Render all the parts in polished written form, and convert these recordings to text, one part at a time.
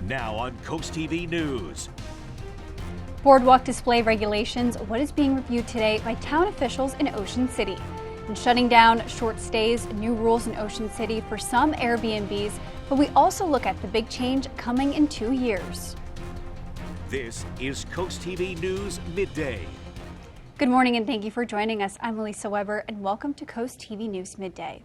Now on CoastTV News. Boardwalk display regulations, what is being reviewed today by town officials in Ocean City. And shutting down short stays, new rules in Ocean City for some Airbnbs, but we also look at the big change coming in 2 years. This is CoastTV News Midday. Good morning and thank you for joining us. I'm Elisa Weber and welcome to CoastTV News Midday.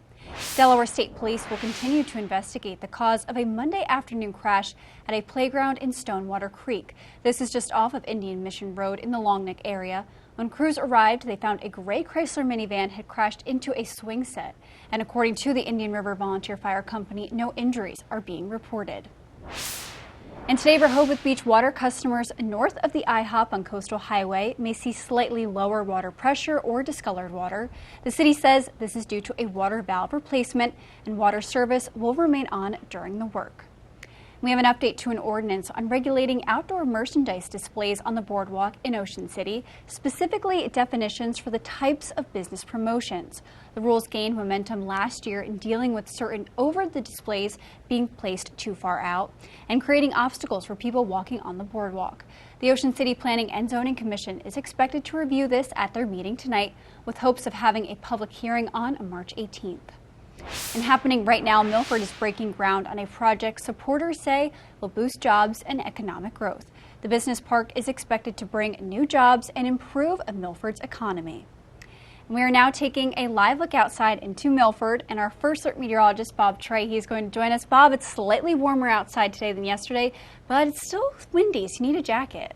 Delaware State Police will continue to investigate the cause of a Monday afternoon crash at a playground in Stonewater Creek. This is just off of Indian Mission Road in the Long Neck area. When crews arrived, they found a gray Chrysler minivan had crashed into a swing set. And according to the Indian River Volunteer Fire Company, no injuries are being reported. And today, Rehoboth Beach water customers north of the IHOP on Coastal Highway may see slightly lower water pressure or discolored water. The city says this is due to a water valve replacement, and water service will remain on during the work. We have an update to an ordinance on regulating outdoor merchandise displays on the boardwalk in Ocean City, specifically definitions for the types of business promotions. The rules gained momentum last year in dealing with certain over-the displays being placed too far out and creating obstacles for people walking on the boardwalk. The Ocean City Planning and Zoning Commission is expected to review this at their meeting tonight with hopes of having a public hearing on March 18th. And happening right now, Milford is breaking ground on a project supporters say will boost jobs and economic growth. The business park is expected to bring new jobs and improve Milford's economy. And we are now taking a live look outside into Milford, and our first alert meteorologist, Bob Trey, he's going to join us. Bob, it's slightly warmer outside today than yesterday, but it's still windy, so you need a jacket.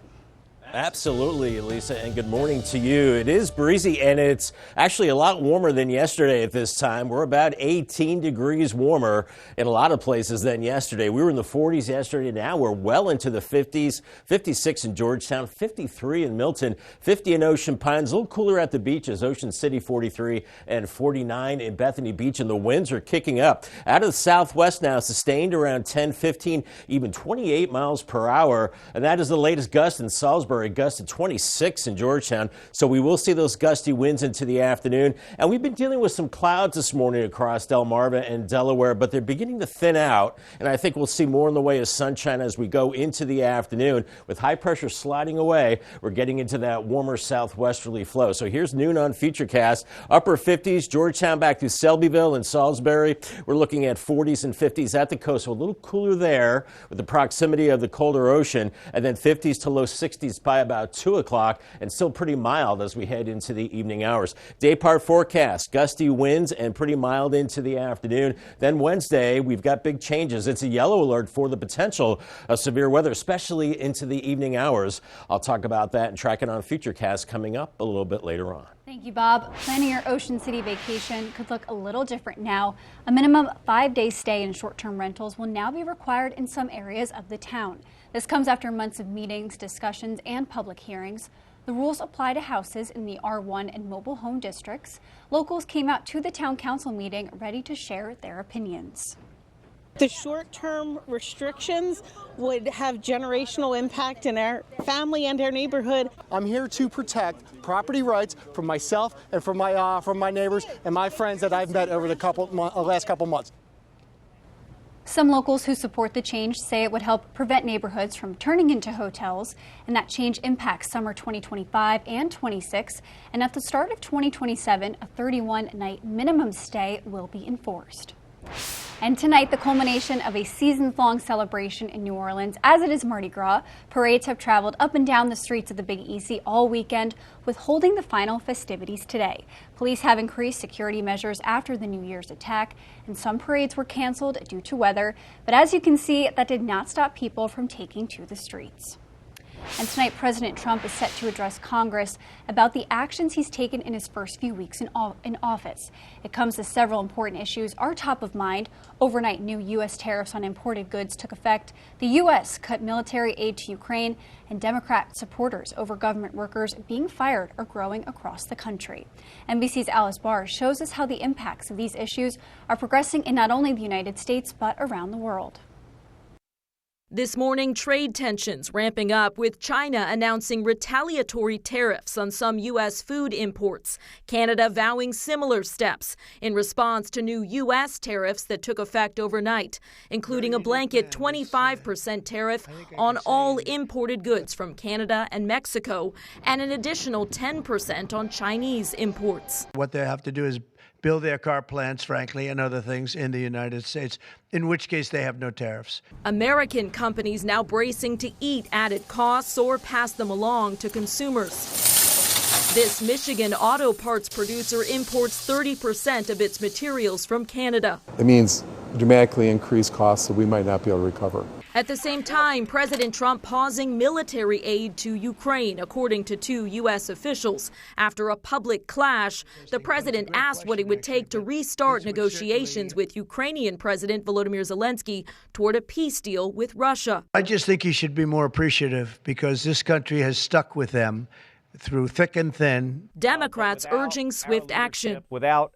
Absolutely, Lisa, and good morning to you. It is breezy, and it's actually a lot warmer than yesterday at this time. We're about 18 degrees warmer in a lot of places than yesterday. We were in the 40s yesterday. Now we're well into the 50s, 56 in Georgetown, 53 in Milton, 50 in Ocean Pines. A little cooler at the beaches, Ocean City 43 and 49 in Bethany Beach, and the winds are kicking up. Out of the southwest now, sustained around 10, 15, even 28 miles per hour, and that is the latest gust in Salisbury. A gust of 26 in Georgetown, so we will see those gusty winds into the afternoon. And we've been dealing with some clouds this morning across Delmarva and Delaware, but they're beginning to thin out, and I think we'll see more in the way of sunshine as we go into the afternoon. With high pressure sliding away, we're getting into that warmer southwesterly flow. So here's noon on Futurecast. Upper 50s, Georgetown back to Selbyville and Salisbury. We're looking at 40s and 50s at the coast, so a little cooler there with the proximity of the colder ocean, and then 50s to low 60s by about 2 o'clock, and still pretty mild as we head into the evening hours. Day part forecast, gusty winds and pretty mild into the afternoon. Then Wednesday, we've got big changes. It's a yellow alert for the potential of severe weather, especially into the evening hours. I'll talk about that and track it on Futurecast coming up a little bit later on. Thank you, Bob. Planning your Ocean City vacation could look a little different now. A minimum 5-day stay in short-term rentals will now be required in some areas of the town. This comes after months of meetings, discussions, and public hearings. The rules apply to houses in the R1 and mobile home districts. Locals came out to the town council meeting ready to share their opinions. The short-term restrictions would have generational impact in our family and our neighborhood. I'm here to protect property rights for myself and for my neighbors and my friends that I've met over the last couple months. Some locals who support the change say it would help prevent neighborhoods from turning into hotels, and that change impacts summer 2025 and 26. And at the start of 2027, a 31-night minimum stay will be enforced. And tonight, the culmination of a season-long celebration in New Orleans, as it is Mardi Gras. Parades have traveled up and down the streets of the Big Easy all weekend, with holding the final festivities today. Police have increased security measures after the New Year's attack, and some parades were canceled due to weather. But as you can see, that did not stop people from taking to the streets. And tonight, President Trump is set to address Congress about the actions he's taken in his first few weeks in office. It comes as several important issues are top of mind. Overnight, new U.S. tariffs on imported goods took effect. The U.S. cut military aid to Ukraine, and Democrat supporters over government workers being fired are growing across the country. NBC's Alice Barr shows us how the impacts of these issues are progressing in not only the United States, but around the world. This morning, trade tensions ramping up with China announcing retaliatory tariffs on some U.S. food imports. Canada vowing similar steps in response to new U.S. tariffs that took effect overnight, including a blanket 25% tariff on all imported goods from Canada and Mexico and an additional 10% on Chinese imports. What they have to do is build their car plants, frankly, and other things in the United States, in which case they have no tariffs. American companies now bracing to eat added costs or pass them along to consumers. This Michigan auto parts producer imports 30% of its materials from Canada. It means dramatically increased costs that we might not be able to recover. At the same time, President Trump pausing military aid to Ukraine, according to two U.S. officials. After a public clash, the president asked what it would take to restart negotiations with Ukrainian President Volodymyr Zelensky toward a peace deal with Russia. I just think he should be more appreciative because this country has stuck with them through thick and thin. Democrats urging swift action. Without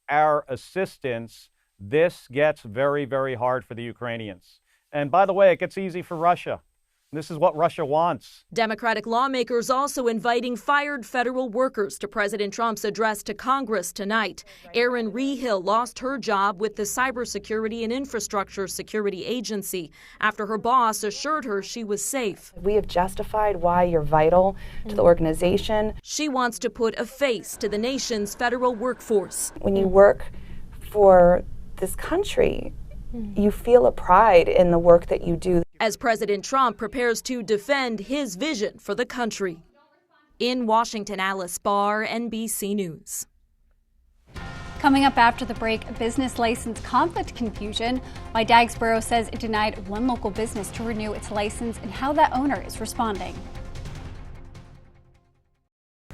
our assistance, this gets very, very hard for the Ukrainians. And by the way, it gets easy for Russia. This is what Russia wants. Democratic lawmakers also inviting fired federal workers to President Trump's address to Congress tonight. Erin Rehill lost her job with the Cybersecurity and Infrastructure Security Agency after her boss assured her she was safe. We have justified why you're vital to the organization. She wants to put a face to the nation's federal workforce. When you work for this country, you feel a pride in the work that you do. As President Trump prepares to defend his vision for the country. In Washington, Alice Barr, NBC News. Coming up after the break, business license conflict confusion, why Dagsboro says it denied one local business to renew its license and how that owner is responding.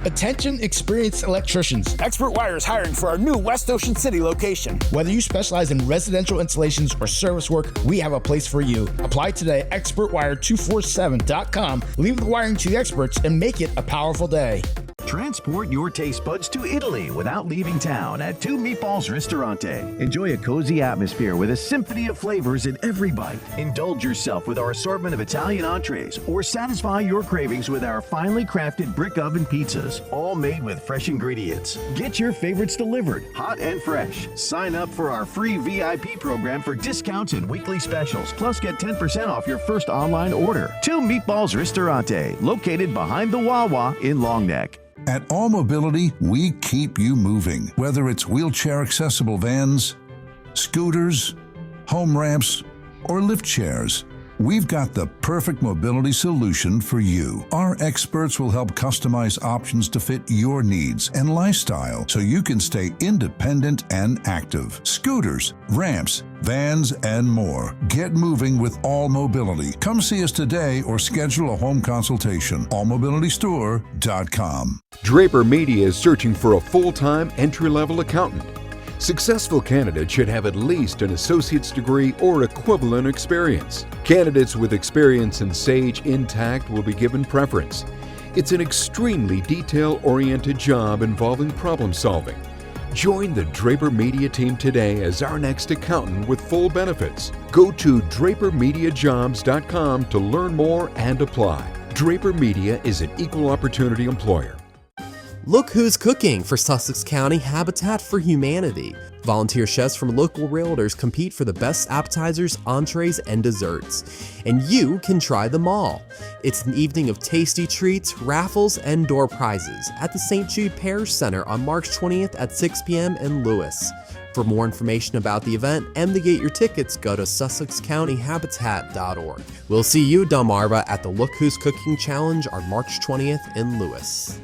Attention experienced electricians. Expert Wire is hiring for our new West Ocean City location. Whether you specialize in residential installations or service work, we have a place for you. Apply today at expertwire247.com. Leave the wiring to the experts and make it a powerful day. Transport your taste buds to Italy without leaving town at Two Meatballs Ristorante. Enjoy a cozy atmosphere with a symphony of flavors in every bite. Indulge yourself with our assortment of Italian entrees or satisfy your cravings with our finely crafted brick oven pizzas, all made with fresh ingredients. Get your favorites delivered, hot and fresh. Sign up for our free VIP program for discounts and weekly specials, plus get 10% off your first online order. Two Meatballs Ristorante, located behind the Wawa in Long Neck. At All Mobility, we keep you moving. Whether it's wheelchair-accessible vans, scooters, home ramps, or lift chairs, we've got the perfect mobility solution for you. Our experts will help customize options to fit your needs and lifestyle so you can stay independent and active. Scooters, ramps, vans, and more. Get moving with All Mobility. Come see us today or schedule a home consultation. allmobilitystore.com. Draper Media is searching for a full-time entry-level accountant. Successful candidates should have at least an associate's degree or equivalent experience. Candidates with experience in Sage Intacct will be given preference. It's an extremely detail-oriented job involving problem solving. Join the Draper Media team today as our next accountant with full benefits. Go to drapermediajobs.com to learn more and apply. Draper Media is an equal opportunity employer. Look who's cooking for Sussex County Habitat for Humanity. Volunteer chefs from local realtors compete for the best appetizers, entrees, and desserts. And you can try them all. It's an evening of tasty treats, raffles, and door prizes at the St. Jude Parish Center on March 20th at 6 p.m. in Lewis. For more information about the event and to get your tickets, go to sussexcountyhabitat.org. We'll see you, Delmarva, at the Look Who's Cooking Challenge on March 20th in Lewis.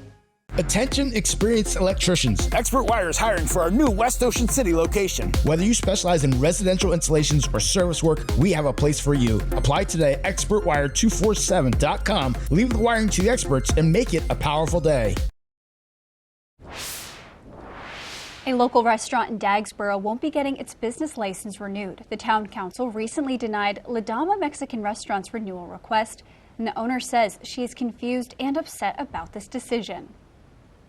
Attention experienced electricians. Expert Wire is hiring for our new West Ocean City location. Whether you specialize in residential installations or service work, we have a place for you. Apply today at expertwire247.com. Leave the wiring to the experts and make it a powerful day. A local restaurant in Dagsboro won't be getting its business license renewed. The town council recently denied La Dama Mexican Restaurant's renewal request, and the owner says she is confused and upset about this decision.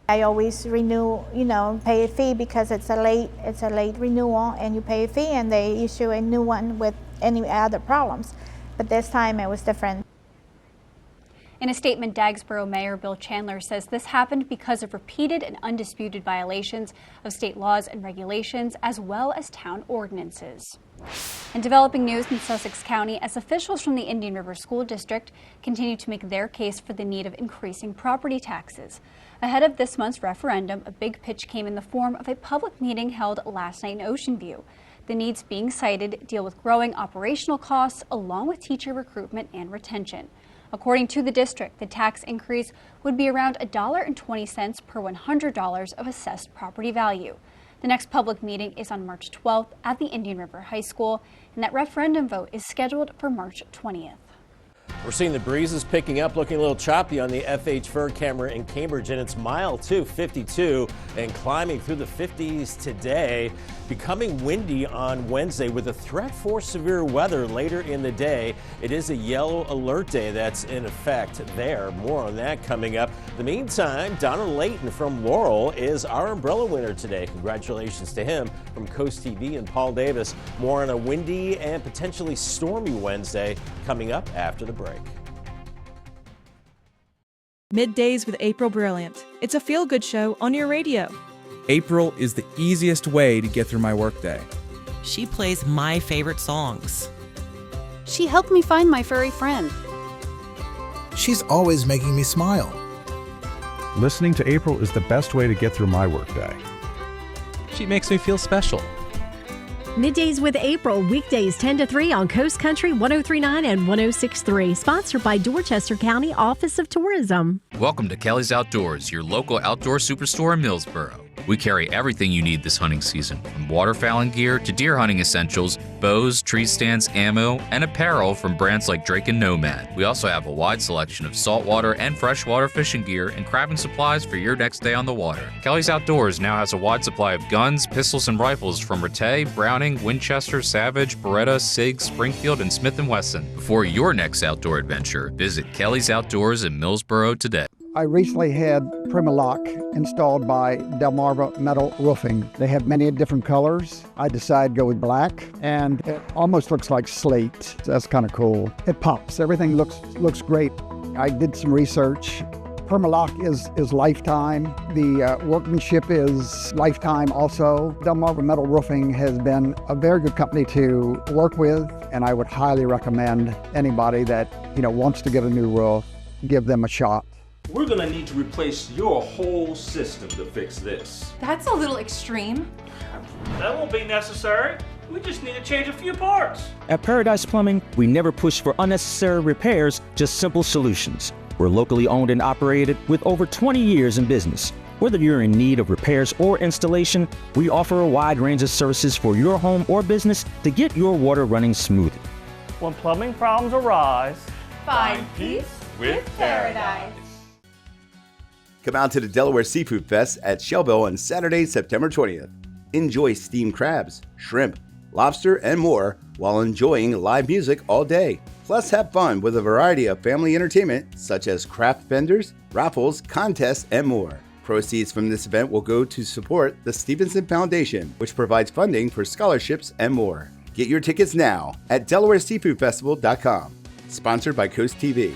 I always renew, pay a fee because it's a late renewal, and you pay a fee and they issue a new one with any other problems. but this time it was different. In a statement, Dagsboro Mayor Bill Chandler says this happened because of repeated and undisputed violations of state laws and regulations, as well as town ordinances. In developing news in Sussex County, as officials from the Indian River School District continue to make their case for the need of increasing property taxes. Ahead of this month's referendum, a big pitch came in the form of a public meeting held last night in Ocean View. The needs being cited deal with growing operational costs, along with teacher recruitment and retention. According to the district, the tax increase would be around $1.20 per $100 of assessed property value. The next public meeting is on March 12th at the Indian River High School, and that referendum vote is scheduled for March 20th. We're seeing the breezes picking up, looking a little choppy on the FH Fur camera in Cambridge, and it's mild too, 52, and climbing through the 50s today. Becoming windy on Wednesday with a threat for severe weather later in the day. It is a yellow alert day that's in effect there. More on that coming up. In the meantime, Donald Layton from Laurel is our umbrella winner today. Congratulations to him from Coast TV and Paul Davis. More on a windy and potentially stormy Wednesday coming up after the break. Middays with April Brilliant. It's a feel-good show on your radio. April is the easiest way to get through my workday. She plays my favorite songs. She helped me find my furry friend. She's always making me smile. Listening to April is the best way to get through my workday. She makes me feel special. Middays with April, weekdays 10 to 3 on Coast Country 103.9 and 106.3. Sponsored by Dorchester County Office of Tourism. Welcome to Kelly's Outdoors, your local outdoor superstore in Millsboro. We carry everything you need this hunting season, from waterfowling gear to deer hunting essentials, bows, tree stands, ammo, and apparel from brands like Drake and Nomad. We also have a wide selection of saltwater and freshwater fishing gear and crabbing supplies for your next day on the water. Kelly's Outdoors now has a wide supply of guns, pistols, and rifles from Rattay, Browning, Winchester, Savage, Beretta, Sig, Springfield, and Smith & Wesson. Before your next outdoor adventure, visit Kelly's Outdoors in Millsboro today. I recently had Primalock installed by Delmarva Metal Roofing. They have many different colors. I decided to go with black, and it almost looks like slate. So that's kind of cool. It pops. Everything looks great. I did some research. Primalock is lifetime. The workmanship is lifetime also. Delmarva Metal Roofing has been a very good company to work with, and I would highly recommend anybody that wants to get a new roof, give them a shot. We're gonna need to replace your whole system to fix this. That's a little extreme. That won't be necessary. We just need to change a few parts. At Paradise Plumbing, we never push for unnecessary repairs, just simple solutions. We're locally owned and operated with over 20 years in business. Whether you're in need of repairs or installation, we offer a wide range of services for your home or business to get your water running smoothly. When plumbing problems arise, find peace with Paradise. Come out to the Delaware Seafood Fest at Shellville on Saturday, September 20th. Enjoy steamed crabs, shrimp, lobster, and more while enjoying live music all day. Plus, have fun with a variety of family entertainment such as craft vendors, raffles, contests, and more. Proceeds from this event will go to support the Stevenson Foundation, which provides funding for scholarships and more. Get your tickets now at DelawareSeafoodFestival.com. Sponsored by Coast TV.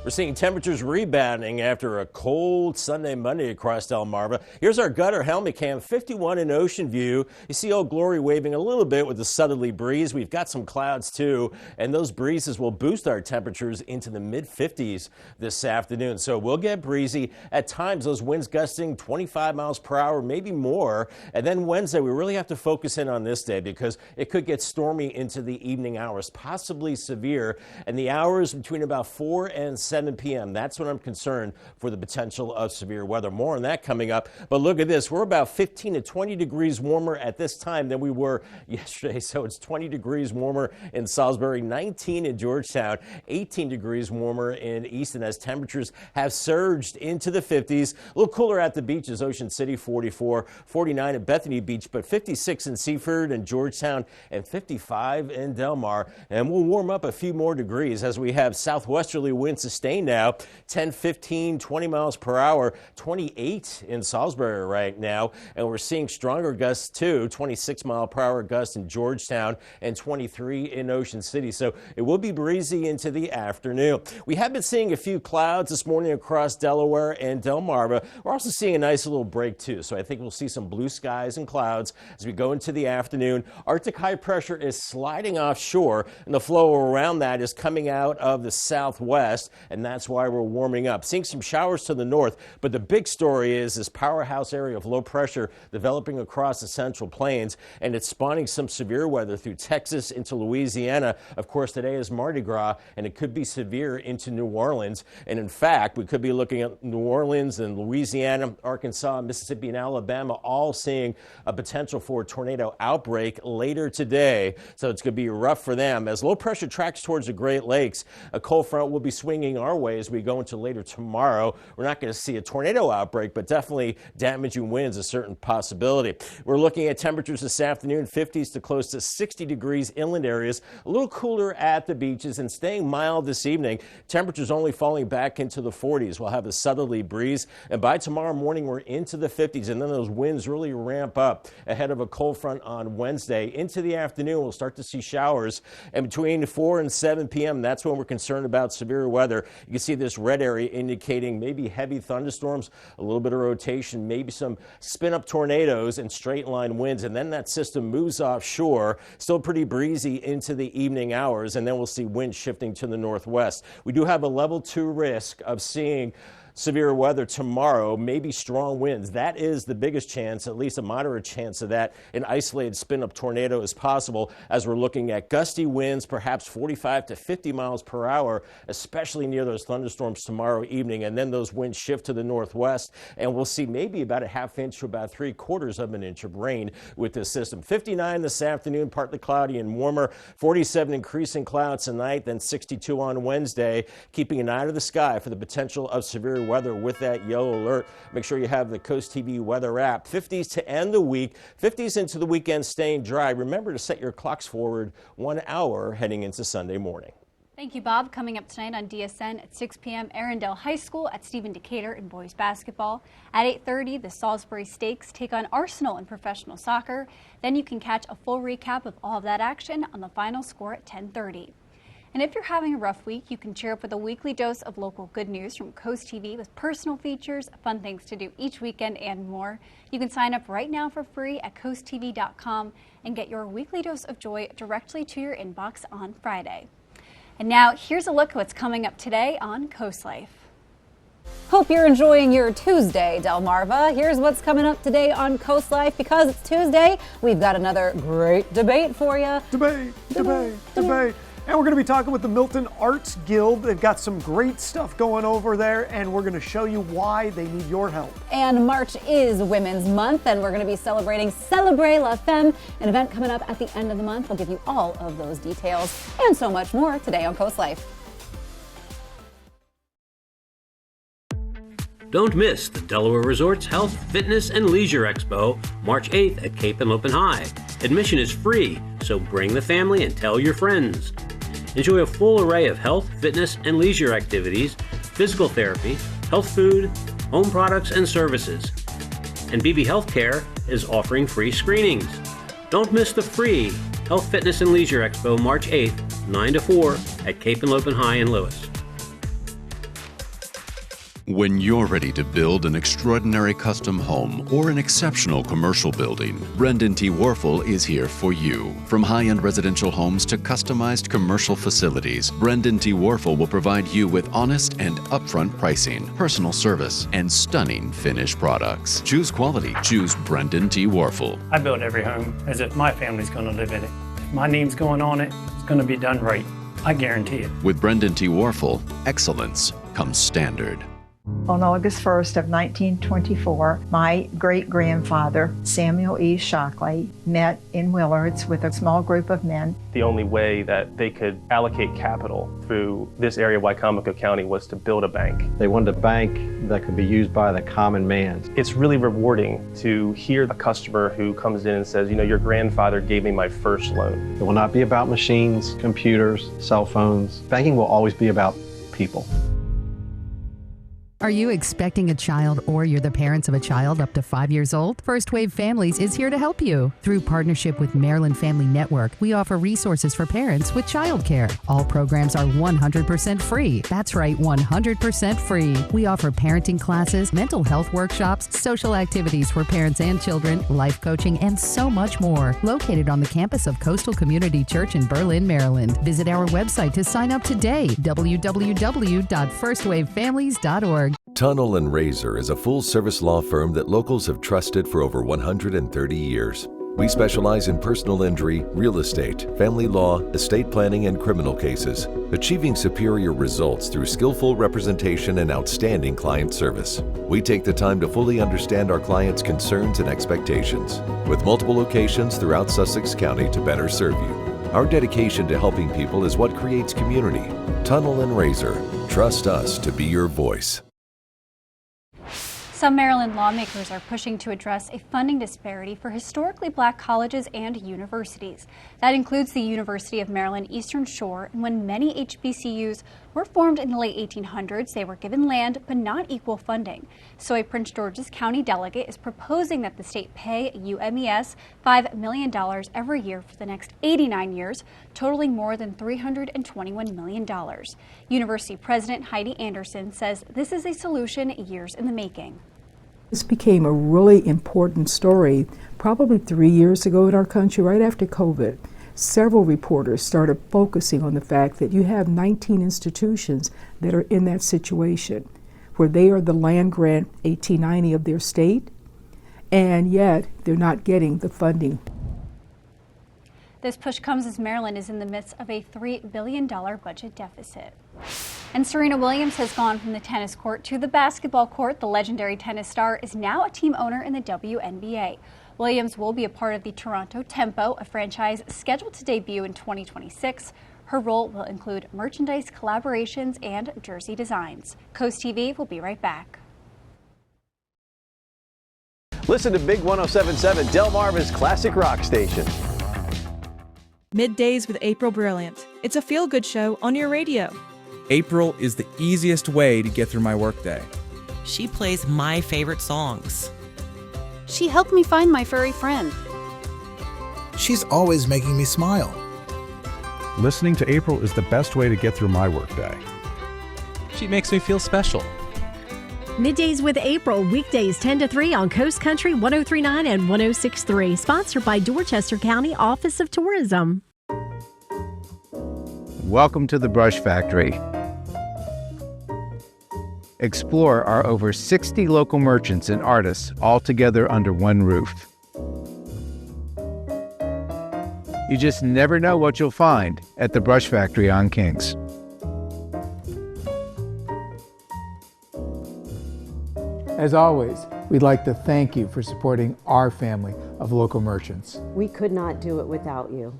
We're seeing temperatures rebounding after a cold Sunday, Monday across Delmarva. Here's our gutter helmet cam, 51 in Ocean View. You see Old Glory waving a little bit with the southerly breeze. We've got some clouds too, and those breezes will boost our temperatures into the mid-50s this afternoon. So we'll get breezy. At times, those winds gusting 25 miles per hour, maybe more. And then Wednesday, we really have to focus in on this day because it could get stormy into the evening hours, possibly severe. And the hours between about 4 and 7 p.m. That's when I'm concerned for the potential of severe weather. More on that coming up. But look at this. We're about 15 to 20 degrees warmer at this time than we were yesterday. So it's 20 degrees warmer in Salisbury, 19 in Georgetown, 18 degrees warmer in Easton as temperatures have surged into the 50s. A little cooler at the beaches. Ocean City, 44, 49 at Bethany Beach, but 56 in Seaford and Georgetown and 55 in Del Mar. And we'll warm up a few more degrees as we have southwesterly winds sustained Stain now, 10, 15, 20 miles per hour, 28 in Salisbury right now. And we're seeing stronger gusts too, 26 mile per hour gusts in Georgetown and 23 in Ocean City. So it will be breezy into the afternoon. We have been seeing a few clouds this morning across Delaware and Delmarva. We're also seeing a nice little break too. So I think we'll see some blue skies and clouds as we go into the afternoon. Arctic high pressure is sliding offshore, and the flow around that is coming out of the southwest, and that's why we're warming up. Seeing some showers to the north, but the big story is this powerhouse area of low pressure developing across the Central Plains, and it's spawning some severe weather through Texas into Louisiana. Of course, today is Mardi Gras, and it could be severe into New Orleans. And in fact, we could be looking at New Orleans and Louisiana, Arkansas, Mississippi, and Alabama all seeing a potential for a tornado outbreak later today. So it's going to be rough for them. As low pressure tracks towards the Great Lakes, a cold front will be swinging our way as we go into later tomorrow. We're not going to see a tornado outbreak, but definitely damaging winds a certain possibility. We're looking at temperatures this afternoon, 50s to close to 60 degrees inland areas, a little cooler at the beaches and staying mild this evening. Temperatures only falling back into the 40s. We'll have a southerly breeze, and by tomorrow morning we're into the 50s, and then those winds really ramp up ahead of a cold front on Wednesday. Into the afternoon we'll start to see showers, and between 4 and 7 p.m. that's when we're concerned about severe weather. You can see this red area indicating maybe heavy thunderstorms, a little bit of rotation, maybe some spin-up tornadoes and straight line winds, and then that system moves offshore. Still pretty breezy into the evening hours, and then we'll see winds shifting to the northwest. We do have a level 2 risk of seeing severe weather tomorrow, maybe strong winds. That is the biggest chance, at least a moderate chance of that. An isolated spin-up tornado is possible as we're looking at gusty winds, perhaps 45 to 50 miles per hour, especially near those thunderstorms tomorrow evening. And then those winds shift to the northwest, and we'll see maybe about a half inch to about 3/4 of an inch of rain with this system. 59 this afternoon, partly cloudy and warmer. 47 increasing clouds tonight, then 62 on Wednesday. Keeping an eye to the sky for the potential of severe weather with that yellow alert. Make sure you have the CoastTV weather app. 50s to end the week, 50s into the weekend, staying dry. Remember to set your clocks forward 1 hour heading into Sunday morning. Thank you, Bob. Coming up tonight on DSN at 6 p.m., Arundel High School at Stephen Decatur in boys basketball. At 8:30, the Salisbury Stakes take on Arsenal in professional soccer. Then you can catch a full recap of all of that action on the final score at 10:30. And if you're having a rough week, you can cheer up with a weekly dose of local good news from Coast TV with personal features, fun things to do each weekend, and more. You can sign up right now for free at coasttv.com and get your weekly dose of joy directly to your inbox on Friday. And now here's a look at what's coming up today on Coast Life. Hope you're enjoying your Tuesday, Delmarva. Here's what's coming up today on Coast Life. Because it's Tuesday, we've got another great debate for you. Debate. And we're going to be talking with the Milton Arts Guild. They've got some great stuff going over there, and we're going to show you why they need your help. And March is Women's Month, and we're going to be celebrating Celebrate La Femme, an event coming up at the end of the month. We'll give you all of those details and so much more today on Coast Life. Don't miss the Delaware Resorts Health, Fitness, and Leisure Expo, March 8th at Cape and Lopin High. Admission is free, so bring the family and tell your friends. Enjoy a full array of health, fitness, and leisure activities, physical therapy, health food, home products, and services. And BB Healthcare is offering free screenings. Don't miss the free Health, Fitness, and Leisure Expo, March 8th, 9 to 4 at Cape and Lopin High in Lewis. When you're ready to build an extraordinary custom home or an exceptional commercial building, Brendan T. Warfel is here for you. From high-end residential homes to customized commercial facilities, Brendan T. Warfel will provide you with honest and upfront pricing, personal service, and stunning finished products. Choose quality. Choose Brendan T. Warfel. I build every home as if my family's going to live in it. If my name's going on it, it's going to be done right. I guarantee it. With Brendan T. Warfel, excellence comes standard. On August 1st of 1924, my great-grandfather, Samuel E. Shockley, met in Willards with a small group of men. The only way that they could allocate capital through this area of Wicomico County was to build a bank. They wanted a bank that could be used by the common man. It's really rewarding to hear a customer who comes in and says, you know, your grandfather gave me my first loan. It will not be about machines, computers, cell phones. Banking will always be about people. Are you expecting a child or you're the parents of a child up to 5 years old? First Wave Families is here to help you. Through partnership with Maryland Family Network, we offer resources for parents with childcare. All programs are 100% free. That's right, 100% free. We offer parenting classes, mental health workshops, social activities for parents and children, life coaching, and so much more. Located on the campus of Coastal Community Church in Berlin, Maryland. Visit our website to sign up today, www.firstwavefamilies.org. Tunnel & Razor is a full-service law firm that locals have trusted for over 130 years. We specialize in personal injury, real estate, family law, estate planning, and criminal cases, achieving superior results through skillful representation and outstanding client service. We take the time to fully understand our clients' concerns and expectations, with multiple locations throughout Sussex County to better serve you. Our dedication to helping people is what creates community. Tunnel & Razor. Trust us to be your voice. Some Maryland lawmakers are pushing to address a funding disparity for historically black colleges and universities. That includes the University of Maryland Eastern Shore, and when many HBCUs were formed in the late 1800s, they were given land but not equal funding. So a Prince George's County delegate is proposing that the state pay UMES $5 million every year for the next 89 years, totaling more than $321 million. University President Heidi Anderson says this is a solution years in the making. This became a really important story probably 3 years ago in our country, right after COVID. Several reporters started focusing on the fact that you have 19 institutions that are in that situation, where they are the land grant 1890 of their state, and yet they're not getting the funding. This push comes as Maryland is in the midst of a $3 billion budget deficit. And Serena Williams has gone from the tennis court to the basketball court. The legendary tennis star is now a team owner in the WNBA. Williams will be a part of the Toronto Tempo, a franchise scheduled to debut in 2026. Her role will include merchandise collaborations and jersey designs. CoastTV will be right back. Listen to Big 107.7, Delmarva's classic rock station. Middays with April Brilliant. It's a feel-good show on your radio. April is the easiest way to get through my workday. She plays my favorite songs. She helped me find my furry friend. She's always making me smile. Listening to April is the best way to get through my workday. She makes me feel special. Middays with April, weekdays 10 to 3 on Coast Country 103.9 and 106.3. Sponsored by Dorchester County Office of Tourism. Welcome to the Brush Factory. Explore our over 60 local merchants and artists all together under one roof. You just never know what you'll find at the Brush Factory on Kings. As always, we'd like to thank you for supporting our family of local merchants. We could not do it without you.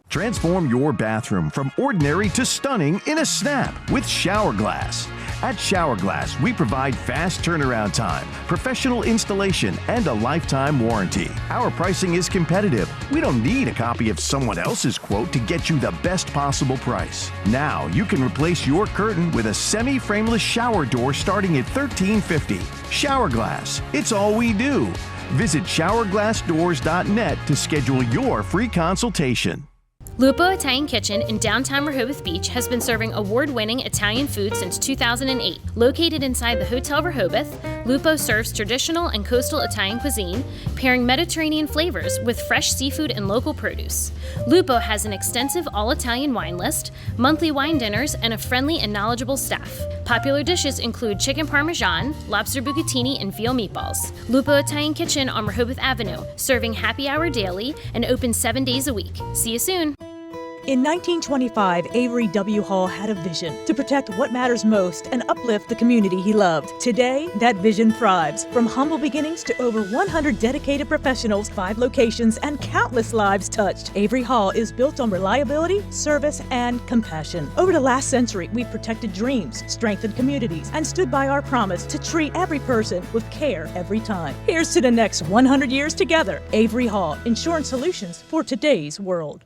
Transform your bathroom from ordinary to stunning in a snap with Shower Glass. At Shower Glass, we provide fast turnaround time, professional installation, and a lifetime warranty. Our pricing is competitive. We don't need a copy of someone else's quote to get you the best possible price. Now you can replace your curtain with a semi-frameless shower door starting at $13.50. Shower Glass, it's all we do. Visit showerglassdoors.net to schedule your free consultation. Lupo Italian Kitchen in downtown Rehoboth Beach has been serving award-winning Italian food since 2008. Located inside the Hotel Rehoboth, Lupo serves traditional and coastal Italian cuisine, pairing Mediterranean flavors with fresh seafood and local produce. Lupo has an extensive all-Italian wine list, monthly wine dinners, and a friendly and knowledgeable staff. Popular dishes include chicken parmesan, lobster bucatini, and veal meatballs. Lupo Italian Kitchen on Rehoboth Avenue, serving happy hour daily and open 7 days a week. See you soon. In 1925, Avery W. Hall had a vision to protect what matters most and uplift the community he loved. Today, that vision thrives. From humble beginnings to over 100 dedicated professionals, 5 locations, and countless lives touched, Avery Hall is built on reliability, service, and compassion. Over the last century, we've protected dreams, strengthened communities, and stood by our promise to treat every person with care every time. Here's to the next 100 years together. Avery Hall, insurance solutions for today's world.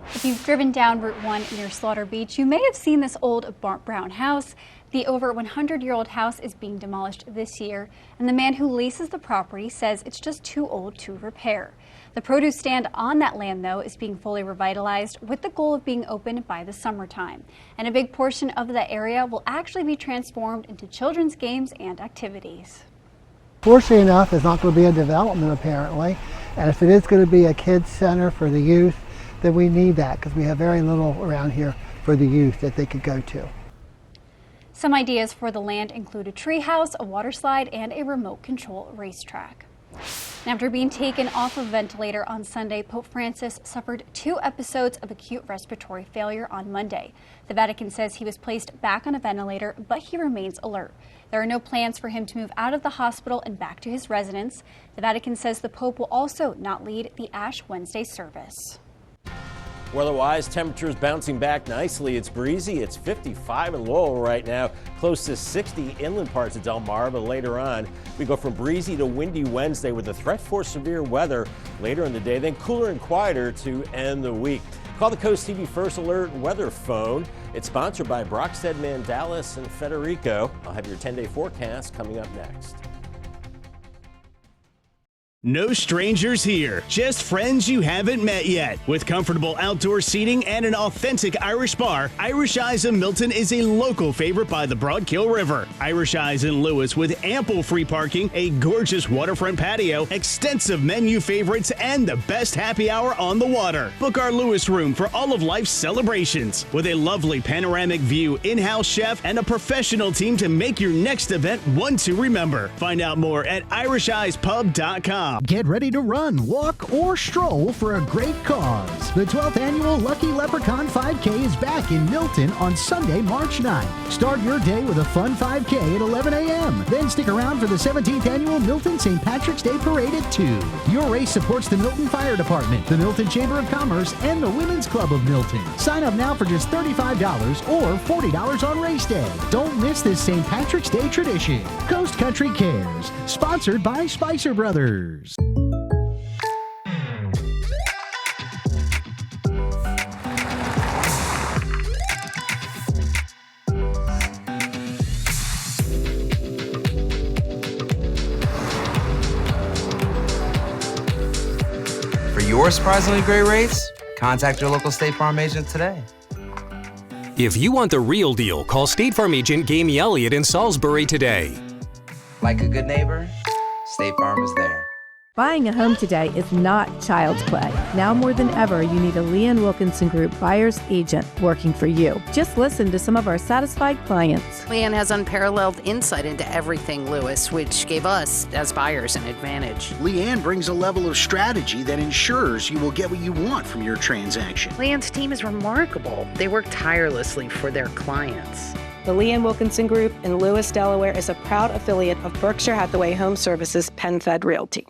If you've driven down Route 1 near Slaughter Beach, you may have seen this old brown house. The over 100-year-old house is being demolished this year, and the man who leases the property says it's just too old to repair. The produce stand on that land, though, is being fully revitalized with the goal of being open by the summertime. And a big portion of the area will actually be transformed into children's games and activities. Fortunately enough, it's not going to be a development apparently, and if it is going to be a kids center for the youth, then we need that because we have very little around here for the youth that they could go to. Some ideas for the land include a tree house, a water slide, and a remote control racetrack. After being taken off a ventilator on Sunday, Pope Francis suffered 2 episodes of acute respiratory failure on Monday. The Vatican says he was placed back on a ventilator, but he remains alert. There are no plans for him to move out of the hospital and back to his residence. The Vatican says the Pope will also not lead the Ash Wednesday service. Weather-wise, temperatures bouncing back nicely. It's breezy. It's 55 in Lowell right now, close to 60 inland parts of Delmarva. Later on, we go from breezy to windy Wednesday with a threat for severe weather later in the day, then cooler and quieter to end the week. Call the CoastTV First Alert weather phone. It's sponsored by Brockstead, Mandalis, and Federico. I'll have your 10-day forecast coming up next. No strangers here, just friends you haven't met yet. With comfortable outdoor seating and an authentic Irish bar, Irish Eyes in Milton is a local favorite by the Broadkill River. Irish Eyes in Lewis with ample free parking, a gorgeous waterfront patio, extensive menu favorites, and the best happy hour on the water. Book our Lewis room for all of life's celebrations. With a lovely panoramic view, in-house chef, and a professional team to make your next event one to remember. Find out more at irisheyespub.com. Get ready to run, walk, or stroll for a great cause. The 12th annual Lucky Leprechaun 5K is back in Milton on Sunday, March 9th. Start your day with a fun 5K at 11 a.m. Then stick around for the 17th annual Milton St. Patrick's Day Parade at 2. Your race supports the Milton Fire Department, the Milton Chamber of Commerce, and the Women's Club of Milton. Sign up now for just $35 or $40 on race day. Don't miss this St. Patrick's Day tradition. Coast Country Cares, sponsored by Spicer Brothers. For your surprisingly great race, contact your local State Farm agent today. If you want the real deal, call State Farm agent Gamey Elliott in Salisbury today. Like a good neighbor, State Farm is there. Buying a home today is not child's play. Now more than ever, you need a Leanne Wilkinson Group buyer's agent working for you. Just listen to some of our satisfied clients. Leanne has unparalleled insight into everything Lewis, which gave us, as buyers, an advantage. Leanne brings a level of strategy that ensures you will get what you want from your transaction. Leanne's team is remarkable. They work tirelessly for their clients. The Leanne Wilkinson Group in Lewis, Delaware is a proud affiliate of Berkshire Hathaway Home Services PenFed Realty.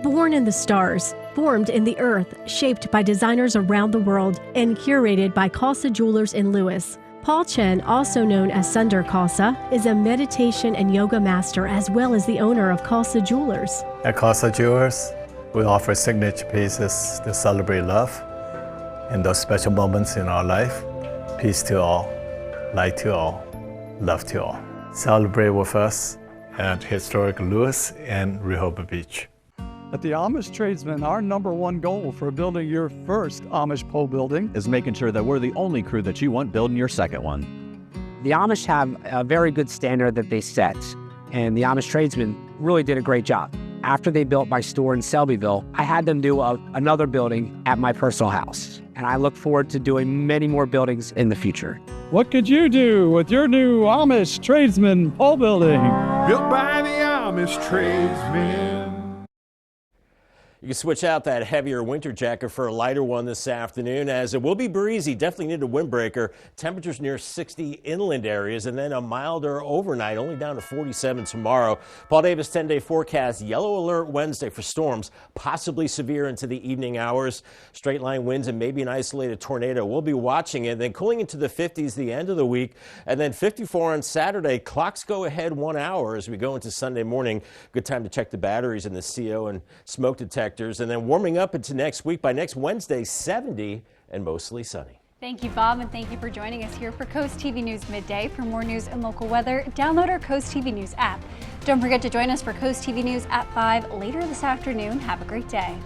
Born in the stars, formed in the earth, shaped by designers around the world, and curated by Khalsa Jewelers in Lewis. Paul Chen, also known as Sunder Khalsa, is a meditation and yoga master as well as the owner of Khalsa Jewelers. At Khalsa Jewelers, we offer signature pieces to celebrate love in those special moments in our life. Peace to all, light to all, love to all. Celebrate with us at historic Lewis and Rehoboth Beach. At the Amish Tradesman, our #1 goal for building your first Amish pole building is making sure that we're the only crew that you want building your second one. The Amish have a very good standard that they set, and the Amish Tradesman really did a great job. After they built my store in Selbyville, I had them do another building at my personal house, and I look forward to doing many more buildings in the future. What could you do with your new Amish Tradesman pole building? Built by the Amish Tradesmen. You can switch out that heavier winter jacket for a lighter one this afternoon, as it will be breezy. Definitely need a windbreaker. Temperatures near 60 inland areas, and then a milder overnight, only down to 47 tomorrow. Paul Davis 10-day forecast. Yellow alert Wednesday for storms, possibly severe into the evening hours. Straight line winds and maybe an isolated tornado. We'll be watching it. Then cooling into the 50s the end of the week, and then 54 on Saturday. Clocks go ahead 1 hour as we go into Sunday morning. Good time to check the batteries in the CO and smoke detectors. And then warming up into next week. By next Wednesday, 70 and mostly sunny. Thank you, Bob, and thank you for joining us here for Coast TV News Midday. For more news and local weather, download our Coast TV News app. Don't forget to join us for Coast TV News at 5 later this afternoon. Have a great day.